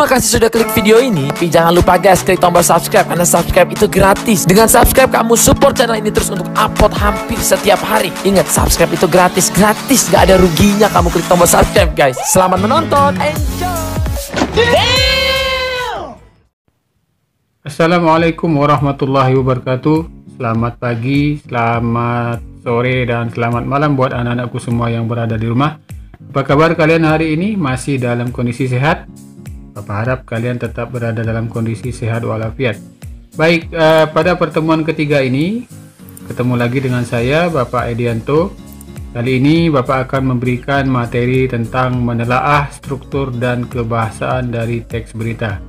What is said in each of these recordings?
Terima kasih sudah klik video ini. Tapi jangan lupa guys, klik tombol subscribe karena subscribe itu gratis. Dengan subscribe kamu support channel ini terus untuk upload hampir setiap hari. Ingat, subscribe itu gratis, gak ada ruginya kamu klik tombol subscribe guys. Selamat menonton, enjoy. Assalamualaikum warahmatullahi wabarakatuh. Selamat pagi, selamat sore, dan selamat malam buat anak-anakku semua yang berada di rumah. Apa kabar kalian hari ini? Masih dalam kondisi sehat? Papa harap kalian tetap berada dalam kondisi sehat walafiat. Baik, pada pertemuan ketiga ini ketemu lagi dengan saya, Bapak Edianto. Kali ini Bapak akan memberikan materi tentang menelaah struktur dan kebahasaan dari teks berita.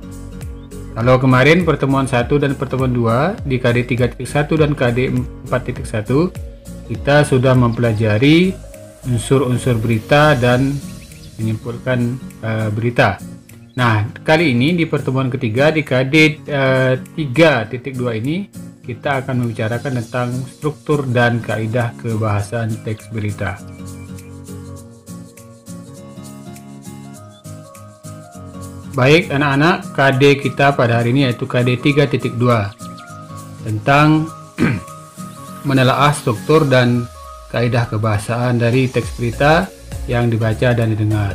Kalau kemarin pertemuan 1 dan pertemuan 2 di KD 3.1 dan KD 4.1 kita sudah mempelajari unsur-unsur berita dan menyimpulkan berita. Nah, kali ini di pertemuan ketiga di KD 3.2 ini kita akan membicarakan tentang struktur dan kaidah kebahasaan teks berita. Baik anak-anak, KD kita pada hari ini yaitu KD 3.2 tentang menelaah struktur dan kaidah kebahasaan dari teks berita yang dibaca dan didengar.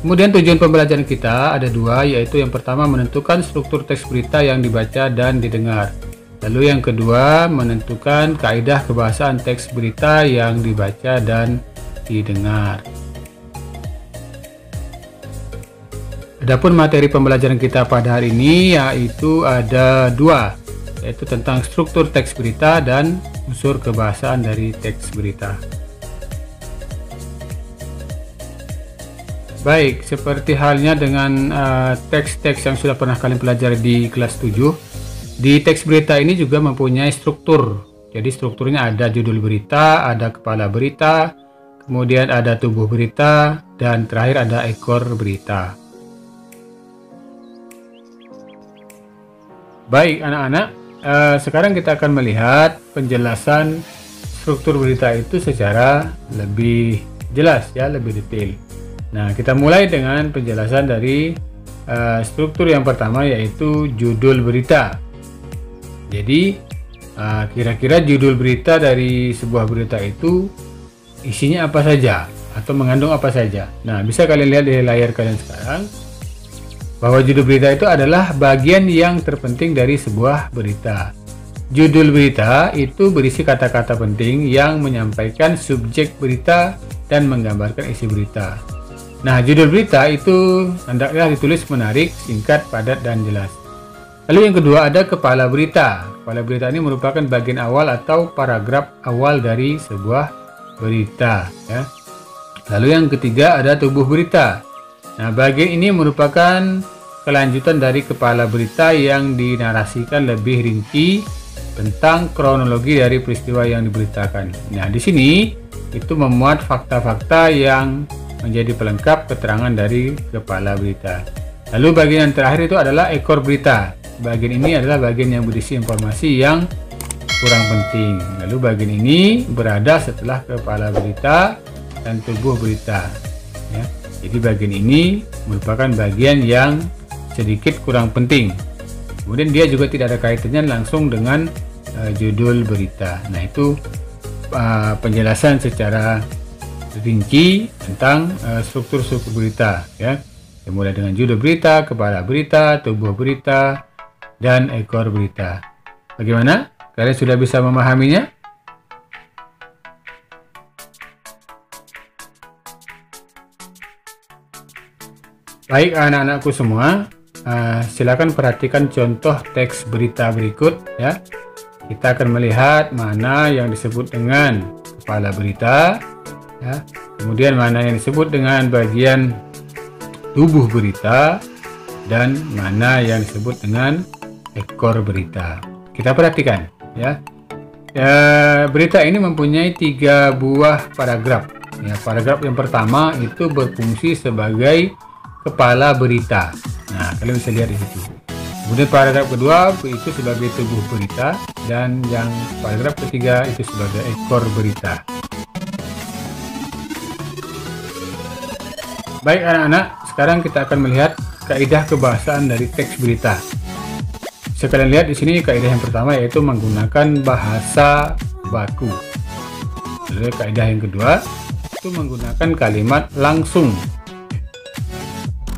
Kemudian tujuan pembelajaran kita ada dua, yaitu yang pertama menentukan struktur teks berita yang dibaca dan didengar. Lalu yang kedua menentukan kaidah kebahasaan teks berita yang dibaca dan didengar. Adapun materi pembelajaran kita pada hari ini yaitu ada dua, yaitu tentang struktur teks berita dan unsur kebahasaan dari teks berita. Baik, seperti halnya dengan teks-teks yang sudah pernah kalian pelajari di kelas 7, di teks berita ini juga mempunyai struktur. Jadi strukturnya ada judul berita, ada kepala berita, kemudian ada tubuh berita, dan terakhir ada ekor berita. Baik anak-anak, sekarang kita akan melihat penjelasan struktur berita itu secara lebih jelas, ya, lebih detail. Nah, kita mulai dengan penjelasan dari struktur yang pertama, yaitu judul berita. Jadi kira-kira judul berita dari sebuah berita itu isinya apa saja atau mengandung apa saja. Nah, bisa kalian lihat di layar kalian sekarang bahwa judul berita itu adalah bagian yang terpenting dari sebuah berita. Judul berita itu berisi kata-kata penting yang menyampaikan subjek berita dan menggambarkan isi berita. Nah, judul berita itu hendaklah ditulis menarik, singkat, padat, dan jelas. Lalu yang kedua ada kepala berita. Kepala berita ini merupakan bagian awal atau paragraf awal dari sebuah berita, ya. Lalu yang ketiga ada tubuh berita. Nah, bagian ini merupakan kelanjutan dari kepala berita yang dinarasikan lebih rinci tentang kronologi dari peristiwa yang diberitakan. Nah, di sini itu memuat fakta-fakta yang menjadi pelengkap keterangan dari kepala berita. Lalu bagian yang terakhir itu adalah ekor berita. Bagian ini adalah bagian yang berisi informasi yang kurang penting. Lalu bagian ini berada setelah kepala berita dan tubuh berita, ya. Jadi bagian ini merupakan bagian yang sedikit kurang penting. Kemudian dia juga tidak ada kaitannya langsung dengan judul berita. Nah, itu penjelasan secara rinci tentang struktur-struktur berita, ya. Dimulai dengan judul berita, kepala berita, tubuh berita, dan ekor berita. Bagaimana? Kalian sudah bisa memahaminya? Baik anak-anakku semua, silakan perhatikan contoh teks berita berikut, ya. Kita akan melihat mana yang disebut dengan kepala berita, ya, kemudian mana yang disebut dengan bagian tubuh berita, dan mana yang disebut dengan ekor berita. Kita perhatikan, ya. Berita ini mempunyai 3 buah paragraf. Ya, paragraf yang pertama itu berfungsi sebagai kepala berita. Nah, kalian bisa lihat di situ. Kemudian paragraf kedua itu sebagai tubuh berita, dan yang paragraf ketiga itu sebagai ekor berita. Baik anak-anak, sekarang kita akan melihat kaidah kebahasaan dari teks berita. Sekalian lihat di sini kaidah yang pertama yaitu menggunakan bahasa baku. Lalu kaidah yang kedua itu menggunakan kalimat langsung.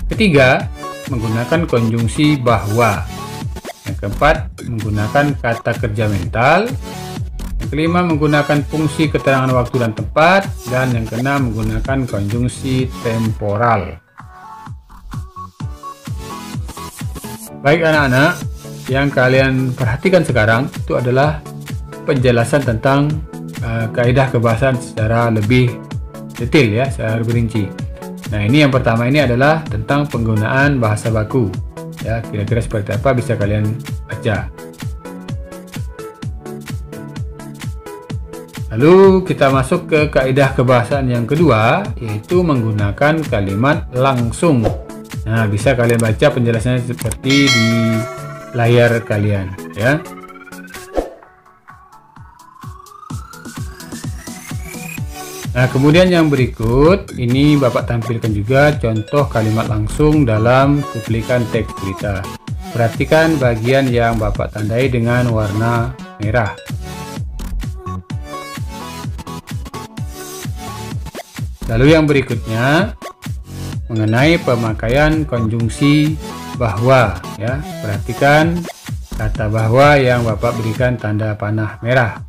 Ketiga, menggunakan konjungsi bahwa. Yang keempat, menggunakan kata kerja mental. Yang kelima, menggunakan fungsi keterangan waktu dan tempat. Dan yang keenam, menggunakan konjungsi temporal. Baik anak-anak, yang kalian perhatikan sekarang itu adalah penjelasan tentang kaidah kebahasaan secara lebih detail ya, secara rinci. Nah, ini yang pertama ini adalah tentang penggunaan bahasa baku. Ya, kira-kira seperti apa bisa kalian baca. Lalu kita masuk ke kaidah kebahasaan yang kedua, yaitu menggunakan kalimat langsung. Nah, bisa kalian baca penjelasannya seperti di layar kalian ya. Nah, kemudian yang berikut ini Bapak tampilkan juga contoh kalimat langsung dalam cuplikan teks berita. Perhatikan bagian yang Bapak tandai dengan warna merah. Lalu yang berikutnya mengenai pemakaian konjungsi bahwa ya. Perhatikan kata bahwa yang Bapak berikan tanda panah merah.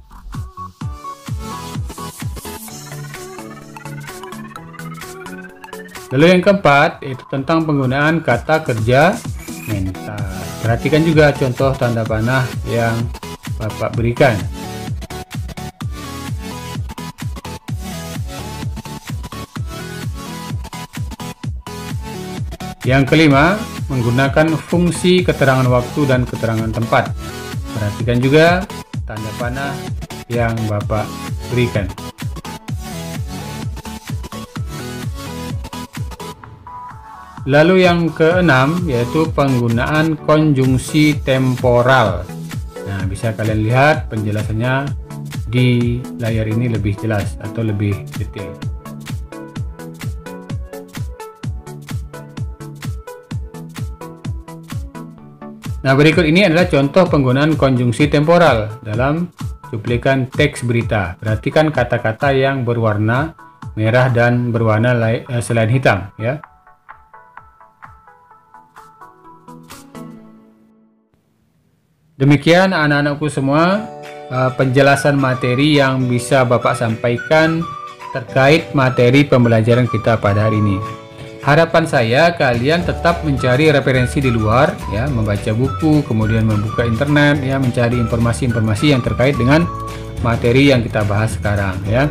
Lalu yang keempat yaitu tentang penggunaan kata kerja mental. Perhatikan juga contoh tanda panah yang Bapak berikan. Yang kelima, menggunakan fungsi keterangan waktu dan keterangan tempat. Perhatikan juga tanda panah yang Bapak berikan. Lalu yang keenam yaitu penggunaan konjungsi temporal. Nah, bisa kalian lihat penjelasannya di layar ini lebih jelas atau lebih detail. Nah, berikut ini adalah contoh penggunaan konjungsi temporal dalam cuplikan teks berita. Perhatikan kata-kata yang berwarna merah dan berwarna selain hitam ya. Demikian anak-anakku semua penjelasan materi yang bisa Bapak sampaikan terkait materi pembelajaran kita pada hari ini. Harapan saya kalian tetap mencari referensi di luar ya, membaca buku, kemudian membuka internet ya, mencari informasi-informasi yang terkait dengan materi yang kita bahas sekarang ya.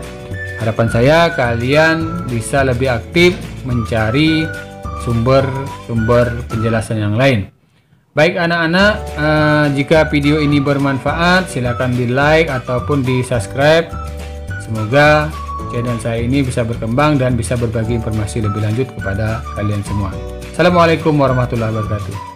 Harapan saya kalian bisa lebih aktif mencari sumber-sumber penjelasan yang lain. Baik anak-anak, jika video ini bermanfaat silakan di like ataupun di subscribe. Semoga channel saya ini bisa berkembang dan bisa berbagi informasi lebih lanjut kepada kalian semua. Assalamualaikum warahmatullahi wabarakatuh.